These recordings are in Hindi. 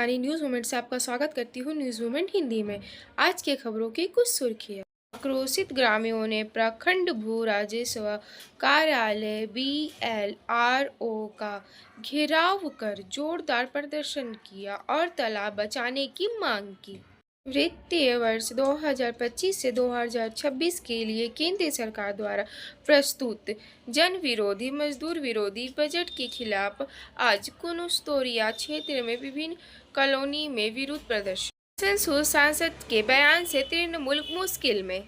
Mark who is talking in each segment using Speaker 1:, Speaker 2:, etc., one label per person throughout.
Speaker 1: हमारी न्यूज़ मोमेंट से आपका स्वागत करती हूँ। न्यूज़ मोमेंट हिंदी में आज के खबरों की कुछ सुर्खियाँ। आक्रोशित ग्रामीणों ने प्रखंड भू राजस्व कार्यालय BLRO का घेराव कर जोरदार प्रदर्शन किया और तालाब बचाने की मांग की। वित्तीय वर्ष 2025 से 2026 के लिए केंद्र सरकार द्वारा प्रस्तुत जन विरोधी मजदूर विरोधी बजट के खिलाफ आज कुनुस्तोरिया क्षेत्र में विभिन्न कॉलोनी में विरोध प्रदर्शन। सांसद के बयान से तृणमूल मुश्किल में।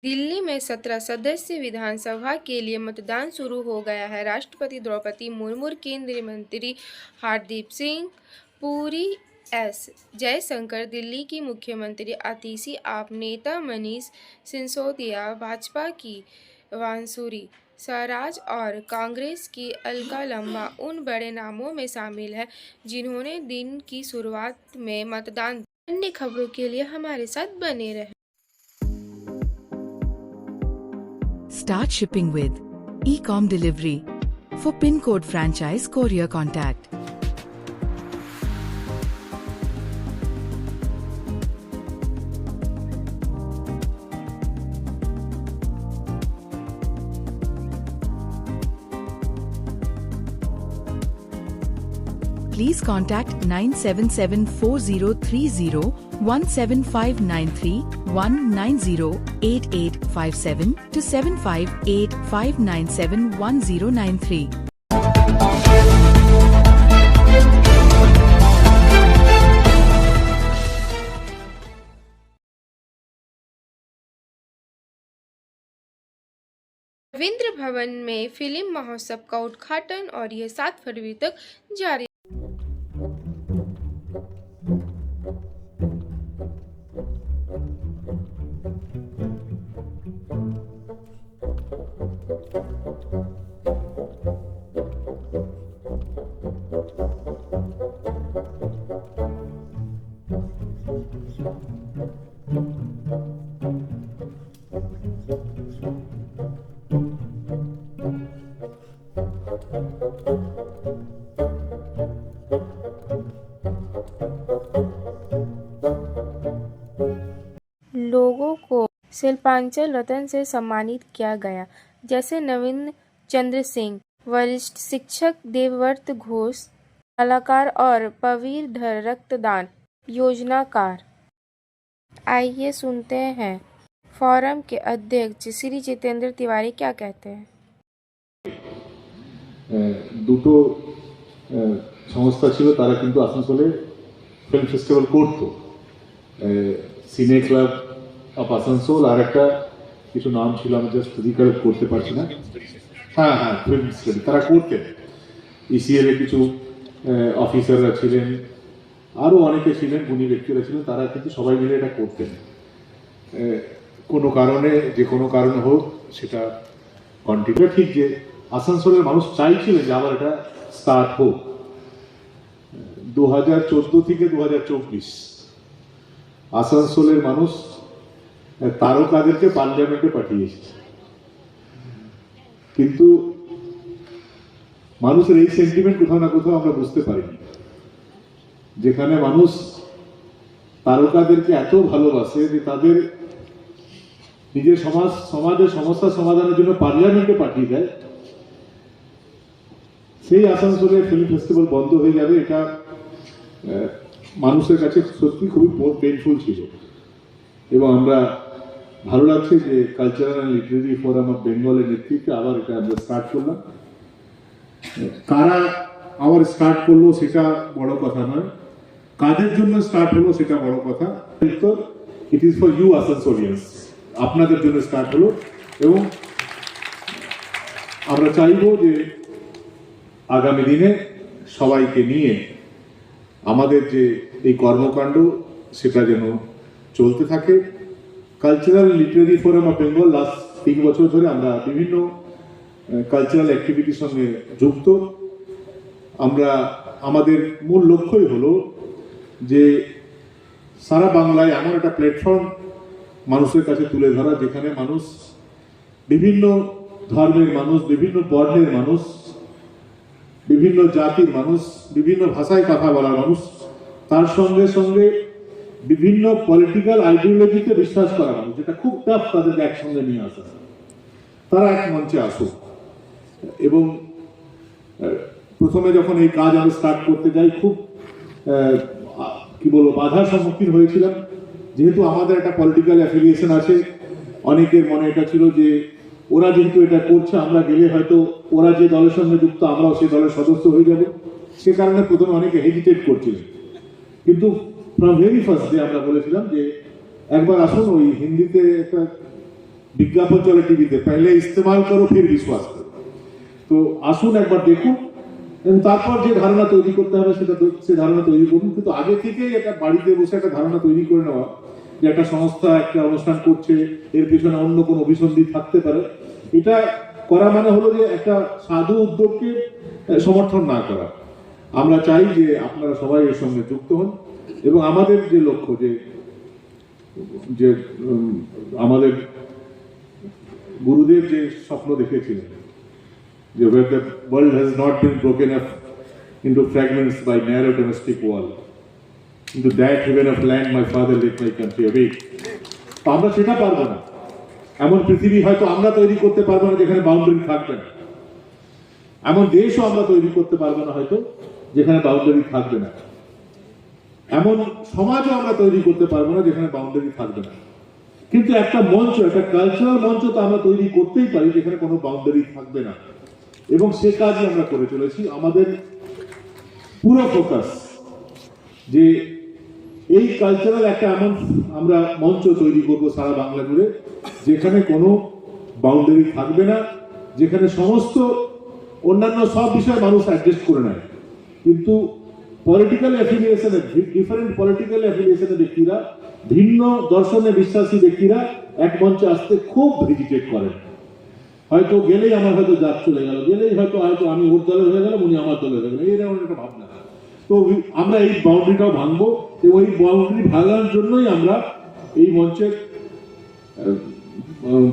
Speaker 1: दिल्ली में 17 सदस्य विधानसभा के लिए मतदान शुरू हो गया है। राष्ट्रपति द्रौपदी मुर्मू, केंद्रीय मंत्री हरदीप सिंह पुरी, एस जयशंकर, दिल्ली की मुख्यमंत्री आतिशी आप, नेता मनीष सिसोदिया, भाजपा की वांसुरी स्वराज और कांग्रेस की अलका लंबा उन बड़े नामों में शामिल है जिन्होंने दिन की शुरुआत में मतदान। अन्य खबरों के लिए हमारे साथ बने रहें।
Speaker 2: Start shipping with e-com delivery. For PIN code franchise courier contact please contact 977403017593 1908857 to 7585971093.
Speaker 1: Ravindra Bhavan में फिल्म महोत्सव का उद्घाटन और यह 7 फरवरी तक जारी। लोगों को शिल्पांचल रत्न से सम्मानित किया गया, जैसे नवीन चंद्र सिंह, वरिष्ठ शिक्षक देवव्रत घोष, कलाकार और पवीर रक्तदान योजनाकार। आइए सुनते हैं फोरम के अध्यक्ष श्री जितेंद्र तिवारी क्या कहते हैं।
Speaker 3: দুটো সংস্থা ছিল, তারা কিন্তু আসানসোলে ফিল্ম ফেস্টিভ্যাল করতো। সিনে ক্লাব অফ আসানসোল আর একটা কিছু নাম ছিল, আমি জাস্ট রিকলেক্ট করতে পারছি না। হ্যাঁ, ফিল্ম স্টাডি তারা করতেন। ECL এর কিছু অফিসাররা ছিলেন, আরও অনেকে ছিলেন, গুণী ব্যক্তিরা ছিলেন, তারা কিন্তু সবাই মিলে এটা করতেন। কোনো কারণে, যে কোনো কারণে হোক, সেটা কন্টিনিউ। ঠিক যে আসানসোলের মানুষ চাইছিলেন যে আবার এটা স্টার্ট হোক। 2014 থেকে 2024 আসানসোলের মানুষ তারকাদেরকে পার্লামেন্টে পাঠিয়েছে, কিন্তু মানুষের এই সেন্টিমেন্ট কোথাও না কোথাও আমরা বুঝতে পারিনি। যেখানে মানুষ তারকাদেরকে এত ভালোবাসে যে তাদের নিজের সমাজের সমস্যা সমাধানের জন্য পার্লামেন্টে পাঠিয়ে দেয়, সেই আসানসোলের ফিল্ম ফেস্টিভ্যাল বন্ধ হয়ে যাবে, এটা মানুষের কাছে সত্যি খুবই পেইনফুল ছিল। এবং আমরা ভালো লাগছে যে cultural and literary forum of বেঙ্গলের নেতৃত্বে আবার এটা আমরা স্টার্ট করলাম। কারা আবার স্টার্ট করলো সেটা বড় কথা নয়, কাদের জন্য স্টার্ট হলো সেটা বড় কথা। ইট ইজ ফর ইউ আসানসোলিয়ান্স, আপনাদের জন্য স্টার্ট হলো। এবং আমরা চাইবো যে আগামী দিনে সবাইকে নিয়ে আমাদের যে এই কর্মকাণ্ড সেটা যেন চলতে থাকে। Cultural literary forum of Bengal last 3 বছর ধরে আমরা বিভিন্ন কালচারাল অ্যাক্টিভিটির সঙ্গে যুক্ত। আমরা আমাদের মূল লক্ষ্যই হলো যে সারা বাংলায় এমন একটা প্ল্যাটফর্ম মানুষের কাছে তুলে ধরা, যেখানে মানুষ, বিভিন্ন ধর্মের মানুষ, বিভিন্ন বর্ণের মানুষ, বিভিন্ন জাতির মানুষ, বিভিন্ন ভাষায় কথা বলার মানুষ তার সঙ্গে সঙ্গে বিভিন্ন পলিটিক্যাল আইডিওলজিতে বিশ্বাস করা মানুষ, যেটা খুব টাফ তাদেরকে একসঙ্গে নিয়ে আসা, তারা এক মঞ্চে আসুক। এবং প্রথমে যখন এই কাজ আমরা স্টার্ট করতে যাই খুব কি বলবো বাধার সম্মুখীন হয়েছিলাম, যেহেতু আমাদের একটা পলিটিক্যাল অ্যাফিলিয়েশন আছে। অনেকের মনে এটা ছিল যে ওরা যেহেতু এটা করছে, আমরা গেলে হয়তো ওরা যে দলের সঙ্গে যুক্ত আমরাও সেই দলের সদস্য হয়ে যাব, সে কারণে প্রথমে অনেকে হেজিটেট করছিলেন। কিন্তু ফ্রম ভেরি ফার্স্ট ডে আমরা বলেছিলাম যে একবার আসুন, ওই হিন্দিতে একটা বিজ্ঞাপন চলে টিভিতে, পহলে ইস্তেমাল করো ফির বিশ্বাস করো। তো আসুন একবার দেখুন, এবং তারপর যে ধারণা তৈরি করতে হবে সে ধারণা তৈরি করুন। কিন্তু আগে থেকেই একটা বাড়িতে বসে একটা ধারণা তৈরি করে নেওয়া যে একটা সংস্থা একটা অনুষ্ঠান করছে, এর পেছনে অন্য কোনো অভিসন্ধি থাকতে পারে, এটা করা মানে হলো যে একটা সাধু উদ্যোগকে সমর্থন না করা। আমরা চাই যে আপনারা সবাই এর সঙ্গে যুক্ত হন, এবং আমাদের যে লক্ষ্য যে আমাদের গুরুদেব যে স্বপ্ন দেখেছিলেন, যে where the world has not been broken up into fragments by narrow domestic wall, into that heaven of land my father let my country awake. তো আমরা সেটা পারবো না। এমন পৃথিবী হয়তো আমরা তৈরি করতে পারবো না যেখানে বাউন্ডারি থাকবে না, এমন দেশও আমরা তৈরি করতে পারবো না হয়তো যেখানে বাউন্ডারি থাকবে না, এমন সমাজও আমরা তৈরি করতে পারবো না যেখানে বাউন্ডারি থাকবে না। কিন্তু একটা মঞ্চ, একটা কালচারাল মঞ্চ তো আমরা তৈরি করতেই পারি যেখানে কোনো বাউন্ডারি থাকবে না, এবং সে কাজই আমরা করে চলেছি। আমাদের পুরো ফোকাস যে এই কালচারাল একটা এমন আমরা মঞ্চ তৈরি করব সারা বাংলা জুড়ে যেখানে কোনো বাউন্ডারি থাকবে না, যেখানে সমস্ত অন্যান্য সব বিষয়ে মানুষ অ্যাডজাস্ট করে নেয়, কিন্তু পলিটিক্যাল অ্যাফিলিয়েশনের ডিফারেন্ট পলিটিক্যাল অ্যাফিলিয়েশনের ব্যক্তিরা, ভিন্ন দর্শনে বিশ্বাসী ব্যক্তিরা এক মঞ্চে আসতে খুব হেজিটেট করেন। হয়তো গেলেই আমার হয়তো জাত চলে গেল, গেলেই হয়তো আমি ওর দলে হয়ে গেলাম, উনি আমার দলে হয়ে গেল, এই এমন একটা ভাবনা। তো আমরা এই বাউন্ডারিটাও ভাঙবো, এবং এই বাউন্ডারি ভাঙার জন্যই আমরা এই মঞ্চের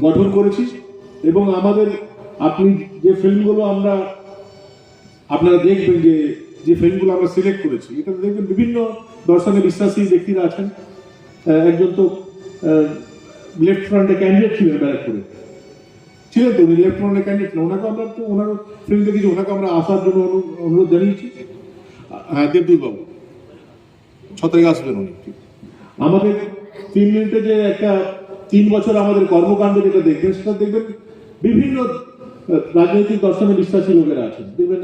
Speaker 3: গঠন করেছি। এবং আমাদের আপনি যে ফিল্মগুলো আপনারা দেখবেন, যে ফিল্মগুলো আমরা সিলেক্ট করেছি, এটা দেখবেন বিভিন্ন দর্শনে বিশ্বাসী ব্যক্তিরা আছেন। একজন তো লেফট ফ্রন্টে ক্যান্ডিডেট ছিলেন ব্যারাকপুরে, ছিলেন তো উনি লেফট ফ্রন্টে ক্যান্ডিডেট, ওনাকে আমরা তো ওনার ফিল্ম দেখেছি, ওনাকে আমরা আসার জন্য অনুরোধ জানিয়েছি। হ্যাঁ, দেবদূত বাবু 6 তারিখে আসবেন উনি। আমাদের 3 মিনিটে যে একটা 3 বছর আমাদের কর্মকাণ্ড যেটা দেখবেন, সেটা দেখবেন বিভিন্ন রাজনৈতিক দর্শনে বিশ্বাসী লোকেরা আছেন, দেখবেন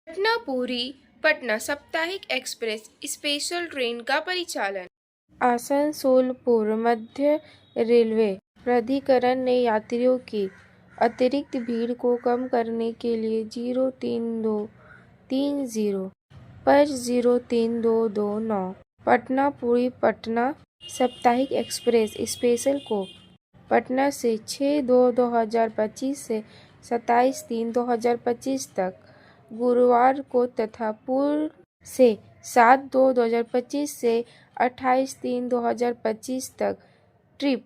Speaker 1: पटना पुरी पटना साप्ताहिक एक्सप्रेस स्पेशल ट्रेन का परिचालन। आसनसोल पूर्व मध्य रेलवे प्राधिकरण ने यात्रियों की अतिरिक्त भीड़ को कम करने के लिए 03230 पर 03229 पटना पुरी पटना साप्ताहिक एक्सप्रेस स्पेशल को पटना से 6/2/2025 से 27/3/2025 तक गुरुवार को तथा पूर्व से 7/2/2025 से 28/3/2025 तक ट्रिप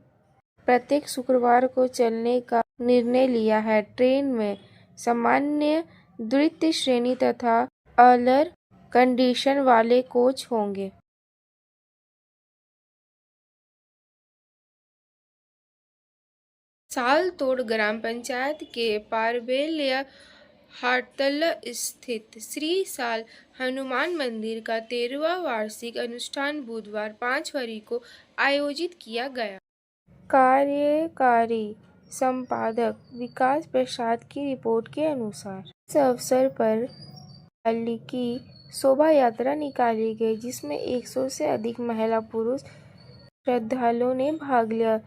Speaker 1: प्रत्येक शुक्रवार को चलने का निर्णय लिया है। ट्रेन में सामान्य, द्वितीय श्रेणी तथा अलर कंडीशन वाले कोच होंगे। सालतोड़ ग्राम पंचायत के पारबेलिया हाटतल स्थित श्री साल हनुमान मंदिर का 13वां वार्षिक अनुष्ठान बुधवार 5 फरवरी को आयोजित किया गया। कार्यकारी संपादक विकास प्रसाद की रिपोर्ट के अनुसार इस अवसर पर रैली की शोभा यात्रा निकाली गई, जिसमें 100 से अधिक महिला पुरुष श्रद्धालुओं ने भाग लिया।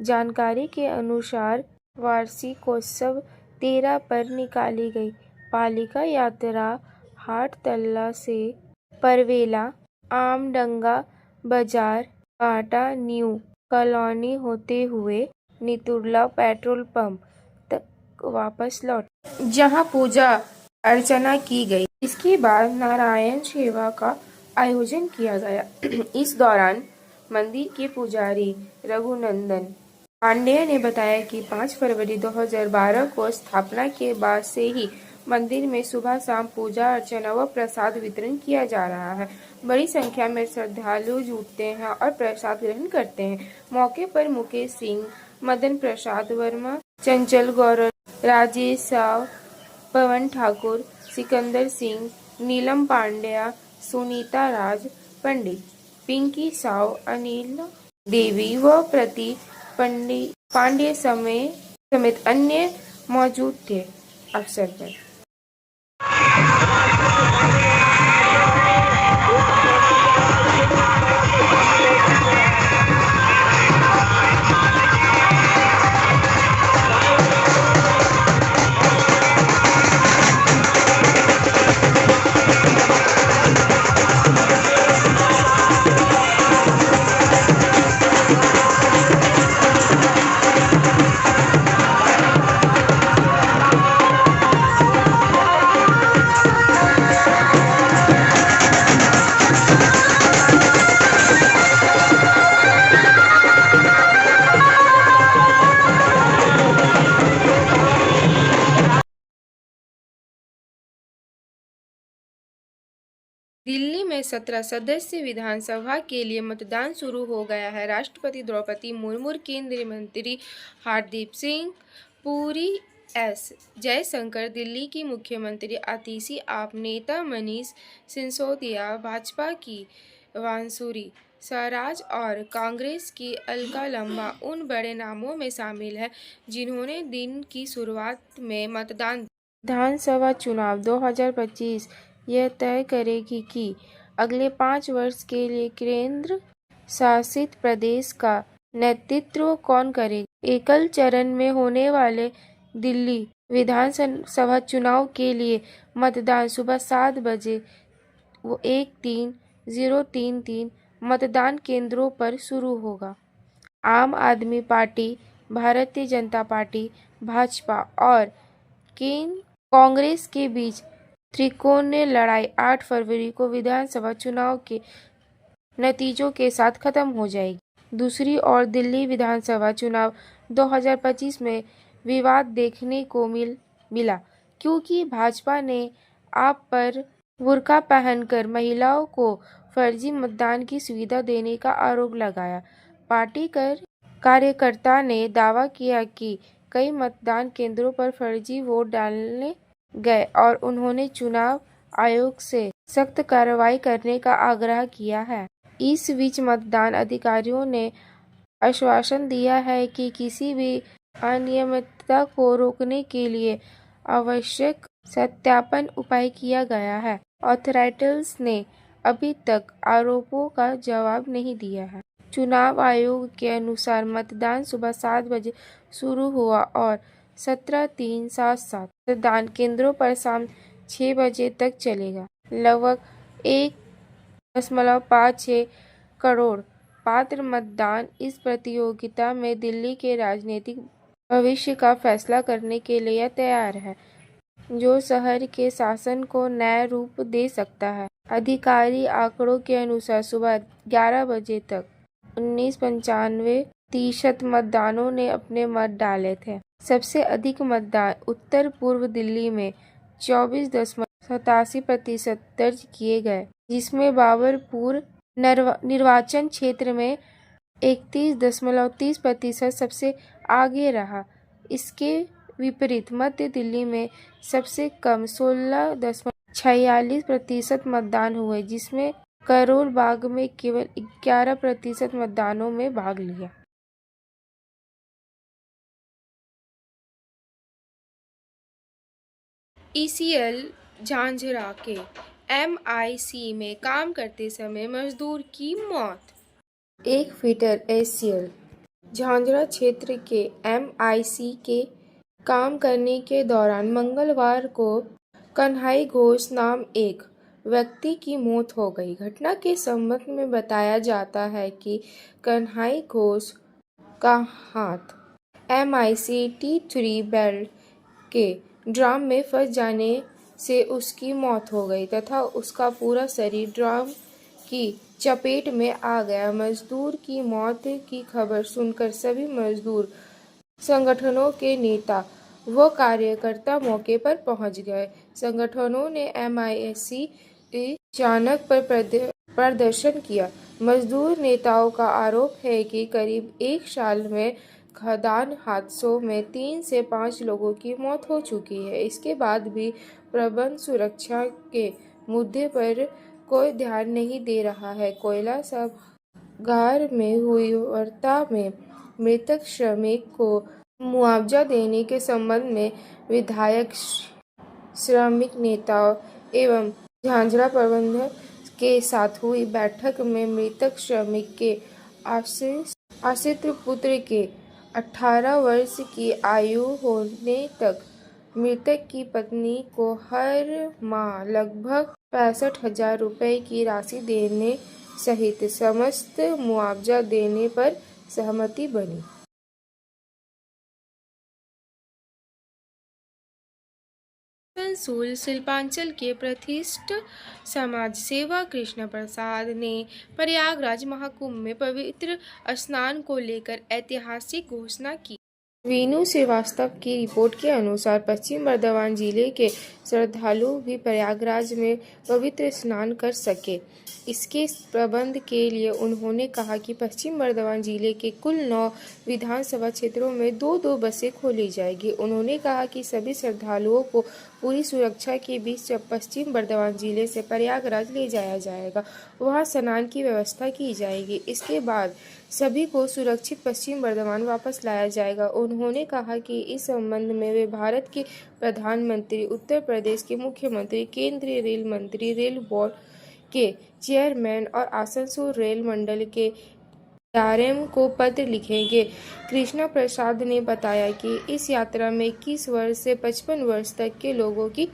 Speaker 1: जानकारी के अनुसार वार्षिकोत्सव 13 पर निकाली गई पालिका यात्रा हाटतल्ला से परवेला, आमडंगा बाजार, कांटा न्यू कॉलोनी होते हुए नितुर्ला पेट्रोल पंप तक वापस लौट, जहां पूजा अर्चना की गई। इसके बाद नारायण सेवा का आयोजन किया गया। इस दौरान मंदिर के पुजारी रघुनंदन पांडेय ने बताया कि 5 फरवरी 2012 को स्थापना के बाद से ही मंदिर में सुबह शाम पूजा अर्चना व प्रसाद वितरण किया जा रहा है। बड़ी संख्या में श्रद्धालु जुटते हैं और प्रसाद ग्रहण करते हैं। मौके पर मुकेश सिंह, मदन प्रसाद वर्मा, चंचल गौरव, राजेश साव, पवन ठाकुर, सिकंदर सिंह, नीलम पांड्या, सुनीता राज पंडित, पिंकी साव, अनिल देवी व प्रति पांडे समेत अन्य मौजूद थे। अवसर पर दिल्ली में 17 सदस्य विधानसभा के लिए मतदान शुरू हो गया है। राष्ट्रपति द्रौपदी मुर्मू, केंद्रीय मंत्री हरदीप सिंह पुरी, एस जयशंकर, दिल्ली की मुख्यमंत्री आतिशी आप, नेता मनीष सिसोदिया, भाजपा की वांसुरी स्वराज और कांग्रेस की अलका लंबा उन बड़े नामों में शामिल है जिन्होंने दिन की शुरुआत में मतदान। विधानसभा चुनाव 2025 यह तय करेगी कि अगले 5 वर्ष के लिए केंद्र शासित प्रदेश का नेतृत्व कौन करेगा। एकल चरण में होने वाले दिल्ली विधानसभा चुनाव के लिए मतदान सुबह 7 बजे 13:33 मतदान केंद्रों पर शुरू होगा। आम आदमी पार्टी, भारतीय जनता पार्टी, भाजपा और कांग्रेस के बीच त्रिकोणीय लड़ाई 8 फरवरी को विधानसभा चुनाव के नतीजों के साथ खत्म हो जाएगी। दूसरी ओर दिल्ली विधानसभा चुनाव 2025 में विवाद देखने को मिला क्योंकि भाजपा ने आप पर बुर्का पहनकर महिलाओं को फर्जी मतदान की सुविधा देने का आरोप लगाया। पार्टी कार्यकर्ता ने दावा किया कि कई मतदान केंद्रों पर फर्जी वोट डाले गए और उन्होंने चुनाव आयोग से सख्त कार्रवाई करने का आग्रह किया है। इस बीच मतदान अधिकारियों ने आश्वासन दिया है कि किसी भी अनियमितता को रोकने के लिए आवश्यक सत्यापन उपाय किया गया है। अथॉरिटीज ने अभी तक आरोपों का जवाब नहीं दिया है। चुनाव आयोग के अनुसार मतदान सुबह 7 बजे शुरू हुआ और 17:77 मतदान केंद्रों पर शाम 6 बजे तक चलेगा। लगभग 1.56 करोड़ पात्र मतदान इस प्रतियोगिता में दिल्ली के राजनीतिक भविष्य का फैसला करने के लिए तैयार है, जो शहर के शासन को नया रूप दे सकता है। आधिकारिक आंकड़ों के अनुसार सुबह 11 बजे तक 19.95% मतदाताओं ने अपने मत डाले थे। सबसे अधिक मतदान उत्तर पूर्व दिल्ली में 24.87% दर्ज किए गए, जिसमें बाबरपुर निर्वाचन क्षेत्र में 31.30% सबसे आगे रहा। इसके विपरीत मध्य दिल्ली में सबसे कम 16.46% मतदान हुए, जिसमें करोल बाग में केवल 11% मतदानों में भाग लिया। ईसीएल झांझरा के एमआईसी में काम करते समय मजदूर की मौत। एक फीटर एसीएल झांझरा क्षेत्र के एमआईसी के काम करने के दौरान मंगलवार को कन्हई घोष नाम एक व्यक्ति की मौत हो गई। घटना के संबंध में बताया जाता है कि कन्हई घोष का हाथ एमआईसी T3 बेल्ट के ड्रम में फंस जाने से उसकी मौत हो गई तथा उसका पूरा शरीर ड्रम की चपेट में आ गया। मजदूर की मौत की खबर सुनकर सभी मजदूर संगठनों के नेता वो कार्यकर्ता मौके पर पहुंच गए। संगठनों ने MISC चाणक्य पर प्रदर्शन किया। मजदूर नेताओं का आरोप है कि करीब एक साल में खदान हादसों में 3 से 5 लोगों की मौत हो चुकी है। इसके बाद भी प्रबंध सुरक्षा के मुद्दे पर कोई ध्यान नहीं दे रहा है। कोयला सभागार में हुई वार्ता में मृतक श्रमिक को मुआवजा देने के संबंध में विधायक, श्रमिक नेताओं एवं झांझरा प्रबंधन के साथ हुई बैठक में मृतक श्रमिक के आश्रित पुत्र के 18 वर्ष की आयु होने तक मृतक की पत्नी को हर माह लगभग 65,000 रुपए की राशि देने सहित समस्त मुआवजा देने पर सहमति बनी। आसनसोल शिल्पांचल के प्रतिष्ठित समाज सेवक कृष्ण प्रसाद ने प्रयागराज महाकुंभ में पवित्र स्नान को लेकर ऐतिहासिक घोषणा की। वीनू श्रीवास्तव की रिपोर्ट के अनुसार पश्चिम बर्धमान जिले के श्रद्धालु भी प्रयागराज में पवित्र स्नान कर सके, इसके प्रबंध के लिए उन्होंने कहा कि पश्चिम बर्धमान जिले के कुल 9 विधानसभा क्षेत्रों में 2-2 बसें खोली जाएगी। उन्होंने कहा कि सभी श्रद्धालुओं को पूरी सुरक्षा के बीच पश्चिम बर्धमान जिले से प्रयागराज ले जाया जाएगा, वहां स्नान की व्यवस्था की जाएगी। इसके बाद सभी को सुरक्षित पश्चिम बर्धमान वापस लाया जाएगा। उन्होंने कहा कि इस संबंध में वे भारत के प्रधानमंत्री, उत्तर प्रदेश के मुख्यमंत्री, केंद्रीय रेल मंत्री, रेल बोर्ड के चेयरमैन और आसनसोल रेल मंडल के DRM को पत्र लिखेंगे। कृष्णा प्रसाद ने बताया कि इस यात्रा में 21 वर्ष से 55 वर्ष तक के लोगों की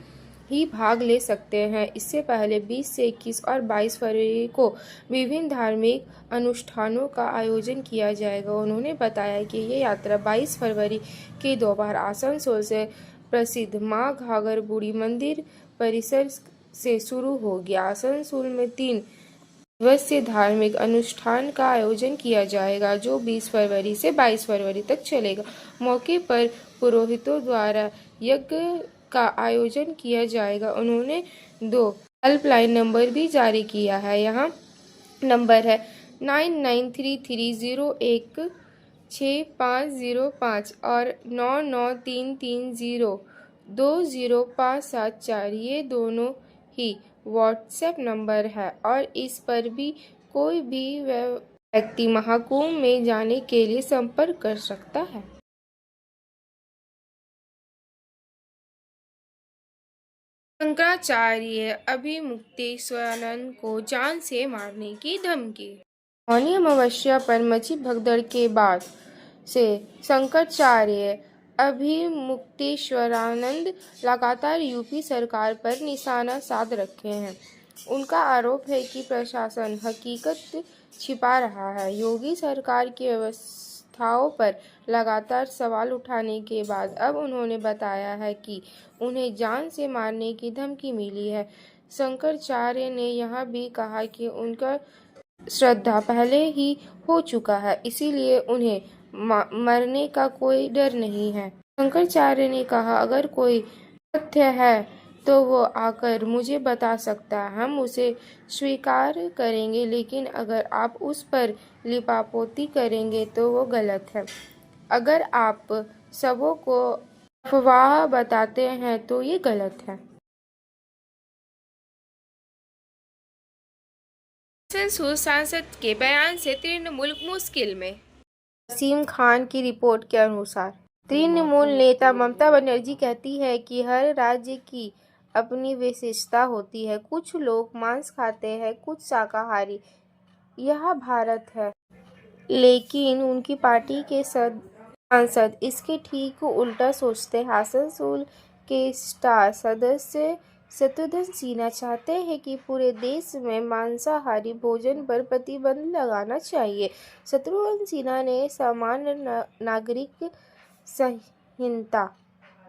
Speaker 1: ही भाग ले सकते हैं। इससे पहले 20 से 21 और 22 फरवरी को विभिन्न धार्मिक अनुष्ठानों का आयोजन किया जाएगा। उन्होंने बताया कि ये यात्रा 22 फरवरी के दोपहर आसनसोल से प्रसिद्ध मां घाघर बूढ़ी मंदिर परिसर से शुरू होगी। आसनसोल में 3 दिवसीय धार्मिक अनुष्ठान का आयोजन किया जाएगा, जो 20 फरवरी से 22 फरवरी तक चलेगा। मौके पर पुरोहितों द्वारा यज्ञ का आयोजन किया जाएगा। उन्होंने 2 हेल्पलाइन नंबर भी जारी किया है। यहाँ नंबर है 9933016505 और 9933020574। ये दोनों ही व्हाट्सएप नंबर है और इस पर भी कोई भी व्यक्ति महाकुंभ में जाने के लिए संपर्क कर सकता है। शंकराचार्य अभिमुक्तेश्वरानंद को जान से मारने की धमकी। मौनी अमावस्या पर मची भगदड़ के बाद से शंकराचार्य अभिमुक्तेश्वरानंद लगातार यूपी सरकार पर निशाना साध रखे हैं। उनका आरोप है कि प्रशासन हकीकत छिपा रहा है। योगी सरकार की व्यवस्थाओं पर लगातार सवाल उठाने के बाद अब उन्होंने बताया है कि उन्हें जान से मारने की धमकी मिली है। शंकराचार्य ने यह भी कहा कि उनका श्राद्ध पहले ही हो चुका है, इसीलिए उन्हें मरने का कोई डर नहीं है। शंकराचार्य ने कहा, अगर कोई तथ्य है तो वो आकर मुझे बता सकता है, हम उसे स्वीकार करेंगे, लेकिन अगर आप उस पर लिपापोती करेंगे तो वो गलत है। अगर आप सबों को अफवाह बताते हैं तो ये गलत है। सांसद के बयान से तृणमूल मुश्किल में। वसीम खान की रिपोर्ट के अनुसार तृणमूल नेता ममता बनर्जी कहती है कि हर राज्य की अपनी विशेषता होती है। कुछ लोग मांस खाते हैं, कुछ शाकाहारी। यह भारत है। लेकिन उनकी पार्टी के सांसद इसके ठीक उल्टा सोचते हैं। आसनसोल के स्टार सदस्य शत्रुघ्न सिन्हा चाहते हैं कि पूरे देश में मांसाहारी भोजन पर प्रतिबंध लगाना चाहिए। शत्रुघ्न सिन्हा ने सामान्य नागरिक संहिता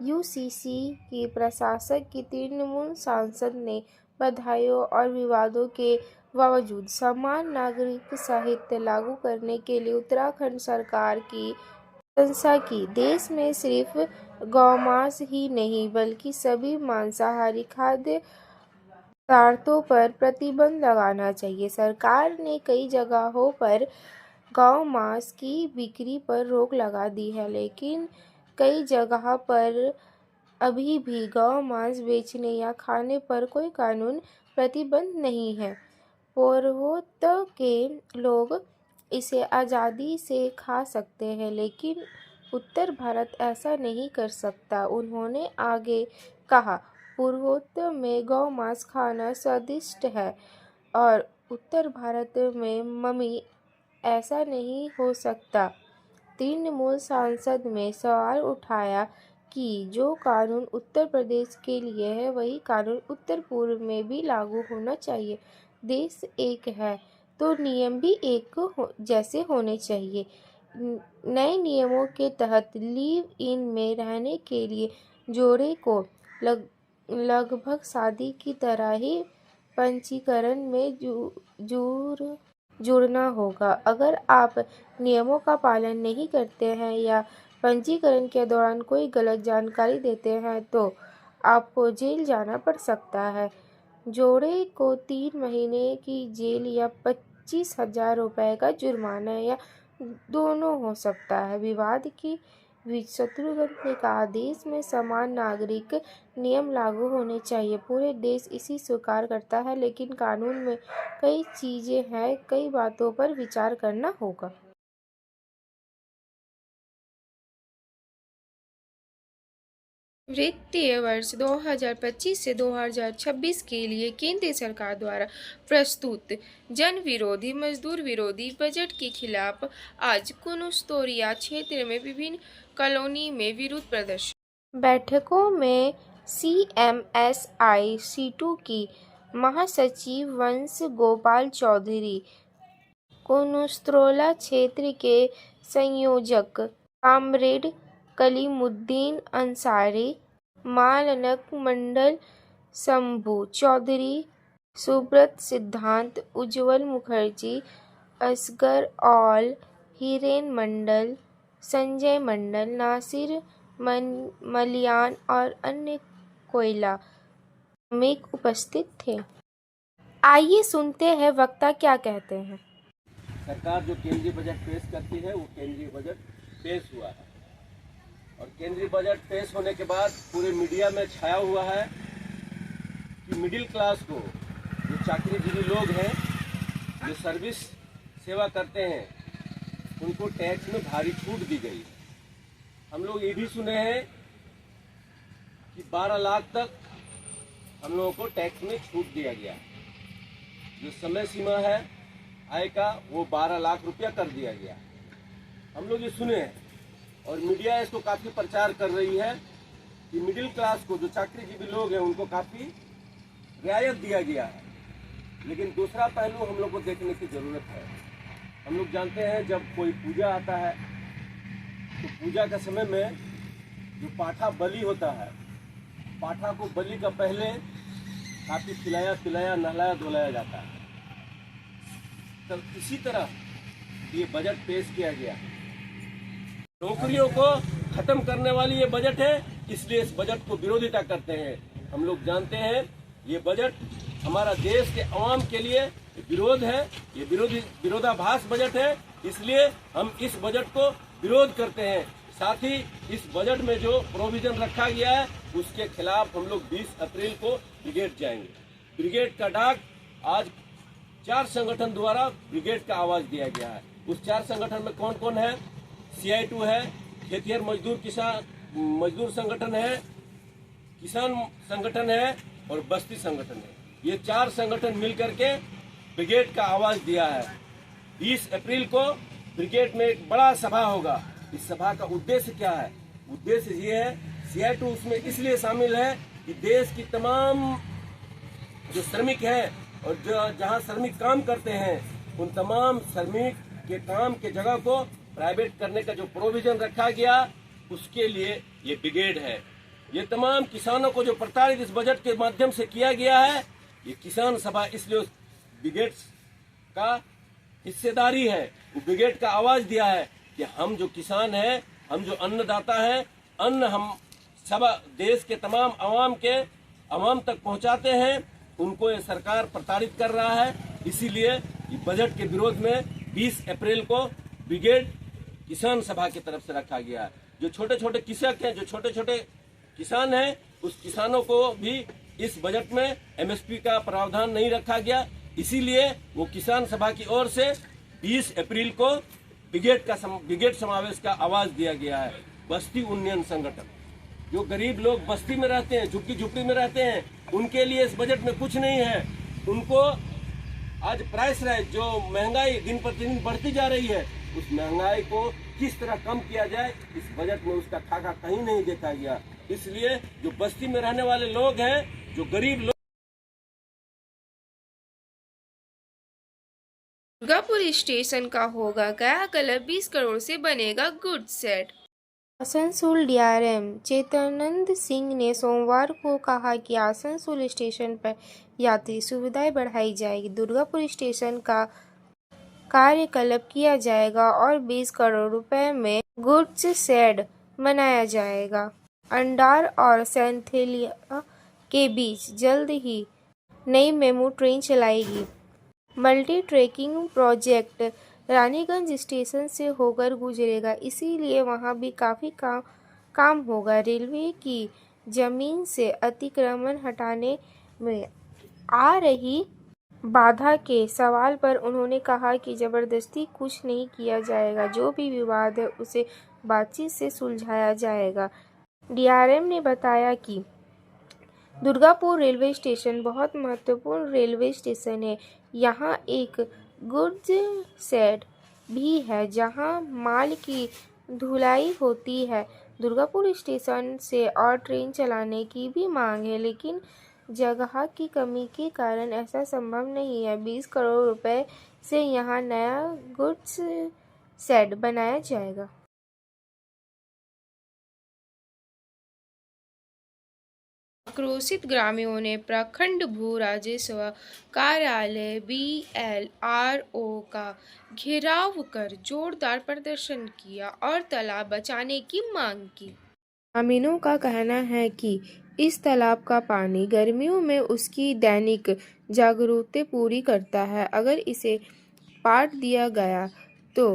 Speaker 1: UCC की प्रशासक की तृणमूल सांसद ने बधाइयों और विवादों के बावजूद समान नागरिक संहिता लागू करने के लिए उत्तराखंड सरकार की प्रशंसा की। देश में सिर्फ गौमांस ही नहीं बल्कि सभी मांसाहारी खाद्य पदार्थों पर प्रतिबंध लगाना चाहिए। सरकार ने कई जगहों पर गौ मांस की बिक्री पर रोक लगा दी है, लेकिन कई जगह पर अभी भी गौ मांस बेचने या खाने पर कोई कानून प्रतिबंध नहीं है। पूर्वोत्तर के लोग इसे आज़ादी से खा सकते हैं, लेकिन उत्तर भारत ऐसा नहीं कर सकता। उन्होंने आगे कहा, पूर्वोत्तर में गौ मांस खाना स्वादिष्ट है और उत्तर भारत में मम्मी ऐसा नहीं हो सकता। तृणमूल सांसद ने सवाल उठाया कि जो कानून उत्तर प्रदेश के लिए है वही कानून उत्तर पूर्व में भी लागू होना चाहिए। देश एक है तो नियम भी एक जैसे होने चाहिए। नए नियमों के तहत लिव इन में रहने के लिए जोड़े को लगभग शादी की तरह ही पंजीकरण में जुड़ना होगा। अगर आप नियमों का पालन नहीं करते हैं या पंजीकरण के दौरान कोई गलत जानकारी देते हैं तो आपको जेल जाना पड़ सकता है। जोड़े को 3 महीने की जेल या 25,000 रुपये का जुर्माना या दोनों हो सकता है। विवाद के बीच शत्रुघ्न ने कहा, देश में समान नागरिक नियम लागू होने चाहिए। पूरे देश इसे स्वीकार करता है, लेकिन कानून में कई चीजें हैं, कई बातों पर विचार करना होगा। वित्तीय वर्ष 2025 से 2026 के लिए केंद्र सरकार द्वारा प्रस्तुत जन विरोधी, मजदूर विरोधी बजट के खिलाफ आज कुनुस्तोरिया क्षेत्र में विभिन्न कॉलोनी में विरोध प्रदर्शन। बैठकों में CMSI सीटू की महासचिव वंश गोपाल चौधरी, कुनुस्तोरिया क्षेत्र के संयोजक कामरेड कलीमुद्दीन अंसारी, मालनक मंडल शंभू चौधरी, सुब्रत सिद्धांत, उज्जवल मुखर्जी, असगर औल, हिरेन मंडल, संजय मंडल, नासिर मलियान और अन्य कोयला में उपस्थित थे। आइए सुनते हैं वक्ता क्या कहते हैं।
Speaker 4: सरकार जो केंद्रीय बजट पेश करती है वो केंद्रीय बजट पेश हुआ है और केंद्रीय बजट पेश होने के बाद पूरे मीडिया में छाया हुआ है कि मिडिल क्लास को, जो चाकरीजीवी लोग हैं, जो सर्विस सेवा करते हैं, उनको टैक्स में भारी छूट दी गई। हम लोग ये भी सुने हैं कि 12 लाख तक हम लोगों को टैक्स में छूट दिया गया। जो समय सीमा है आय का वो 12 लाख रुपया कर दिया गया। हम लोग ये सुने हैं और मीडिया इसको काफी प्रचार कर रही है कि मिडिल क्लास को, जो चाकरीजीवी लोग हैं, उनको काफी रियायत दिया गया है। लेकिन दूसरा पहलू हम लोग को देखने की जरूरत है। हम लोग जानते हैं जब कोई पूजा आता है तो पूजा के समय में जो पाठा बलि होता है, पाठा को बलि का पहले काफी खिलाया पिलाया नहलाया धुलाया जाता है। तो इसी तरह ये बजट पेश किया गया। नौकरियों को खत्म करने वाली ये बजट है, इसलिए इस बजट को विरोधिता करते हैं। हम लोग जानते हैं ये बजट हमारा देश के आवाम के लिए विरोध है, ये विरोधाभास बजट है, इसलिए हम इस बजट को विरोध करते हैं। साथ ही इस बजट में जो प्रोविजन रखा गया है उसके खिलाफ हम लोग 20 अप्रैल को ब्रिगेड जाएंगे। ब्रिगेड का डाक आज 4 संगठन द्वारा ब्रिगेड का आवाज दिया गया है। उस 4 संगठन में कौन कौन है? CI2 है, खेतिहर मजदूर संगठन है, किसान संगठन है और बस्ती संगठन है। ये 4 संगठन मिलकर के ब्रिगेड का आवाज दिया है। 20 अप्रैल को ब्रिगेड में एक बड़ा सभा होगा। इस सभा का उद्देश्य क्या है? उद्देश्य ये है, CI2 उसमें इसलिए शामिल है कि देश की तमाम जो श्रमिक हैं और जो जहां श्रमिक काम करते हैं उन तमाम श्रमिक के काम के जगह को प्राइवेट करने का जो प्रोविजन रखा गया उसके लिए ये ब्रिगेड है। ये तमाम किसानों को जो प्रताड़ित इस बजट के माध्यम से किया गया है, ये किसान सभा इसलिए उस ब्रिगेड का हिस्सेदारी है। वो ब्रिगेड का आवाज दिया है कि हम जो किसान हैं, हम जो अन्नदाता हैं, अन्न हम सब देश के तमाम आवाम तक पहुंचाते हैं, उनको ये सरकार प्रताड़ित कर रहा है। इसीलिए बजट के विरोध में 20 अप्रैल को ब्रिगेड किसान सभा की तरफ से रखा गया है। जो छोटे छोटे कृषक हैं, जो छोटे छोटे किसान हैं, उस किसानों को भी इस बजट में एमएसपी का प्रावधान नहीं रखा गया। इसीलिए वो किसान सभा की ओर से 20 अप्रैल को ब्रिगेड समावेश का आवाज दिया गया है। बस्ती उन्नयन संगठन, जो गरीब लोग बस्ती में रहते हैं, झुग्गी झुग्गी में रहते हैं, उनके लिए इस बजट में कुछ नहीं है। उनको आज प्राइस राइज, जो महंगाई दिन प्रतिदिन बढ़ती जा रही है, उस महंगाई को किस तरह कम किया जाए, इस बजट में उसका खाका कहीं नहीं देखा गया। इसलिए जो बस्ती में रहने वाले लोग हैं, जो गरीब लोग,
Speaker 1: दुर्गापुर स्टेशन का होगा गया क्लब, 20 करोड़ से बनेगा goods shed. Asansol DRM Chetnanand Singh ने सोमवार को कहा कि आसनसोल स्टेशन पर यात्री सुविधाएं बढ़ाई जाएगी। दुर्गापुर स्टेशन का कार्यकल्प किया जाएगा और 20 करोड़ रुपए में गुड्स शेड बनाया जाएगा। अंडार और सैंथेलिया के बीच जल्द ही नई मेमू ट्रेन चलाएगी। Multi tracking project Raniganj station से होकर गुजरेगा, इसीलिए वहां भी काफ़ी काम होगा। रेलवे की जमीन से अतिक्रमण हटाने में आ रही बाधा के सवाल पर उन्होंने कहा कि जबरदस्ती कुछ नहीं किया जाएगा, जो भी विवाद है उसे बातचीत से सुलझाया जाएगा। डीआरएम ने बताया कि दुर्गापुर रेलवे स्टेशन बहुत महत्वपूर्ण रेलवे स्टेशन है। यहाँ एक गुड्स शेड भी है जहाँ माल की ढुलाई होती है। दुर्गापुर स्टेशन से और ट्रेन चलाने की भी मांग है, लेकिन जगह की कमी के कारण ऐसा संभव नहीं है। 20 करोड़ रुपए से यहाँ नया गुड्स शेड बनाया जाएगा। आक्रोशित ग्रामीणों ने प्रखंड भू राजस्व कार्यालय BLRO का घेराव कर जोरदार प्रदर्शन किया और तालाब बचाने की मांग की। ग्रामीणों का कहना है कि इस तालाब का पानी गर्मियों में उसकी दैनिक जरूरतें पूरी करता है। अगर इसे पाट दिया गया तो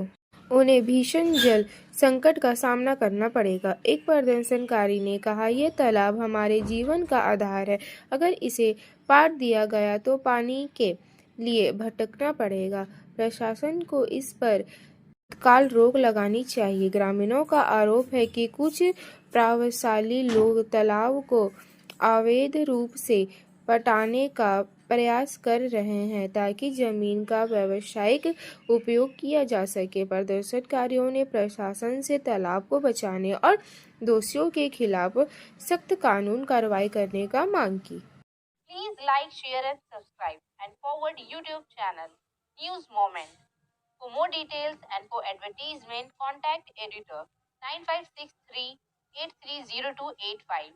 Speaker 1: उन्हें भीषण जल संकट का सामना करना पड़ेगा। एक प्रदर्शनकारी ने कहा, यह तालाब हमारे जीवन का आधार है। अगर इसे पाट दिया गया तो पानी के लिए भटकना पड़ेगा। प्रशासन को इस पर तत्काल रोक लगानी चाहिए। ग्रामीणों का आरोप है कि कुछ प्रभावशाली लोग तालाब को अवैध रूप से पटाने का प्रयास कर रहे हैं ताकि जमीन का व्यावसायिक उपयोग किया जा सके। प्रदर्शनकारियों ने प्रशासन से तालाब को बचाने और दोषियों के खिलाफ सख्त कानून कार्रवाई करने का मांग की।
Speaker 5: Please like, share and subscribe and forward YouTube channel News Moment. For more details and for advertisement, contact editor 9563 830285.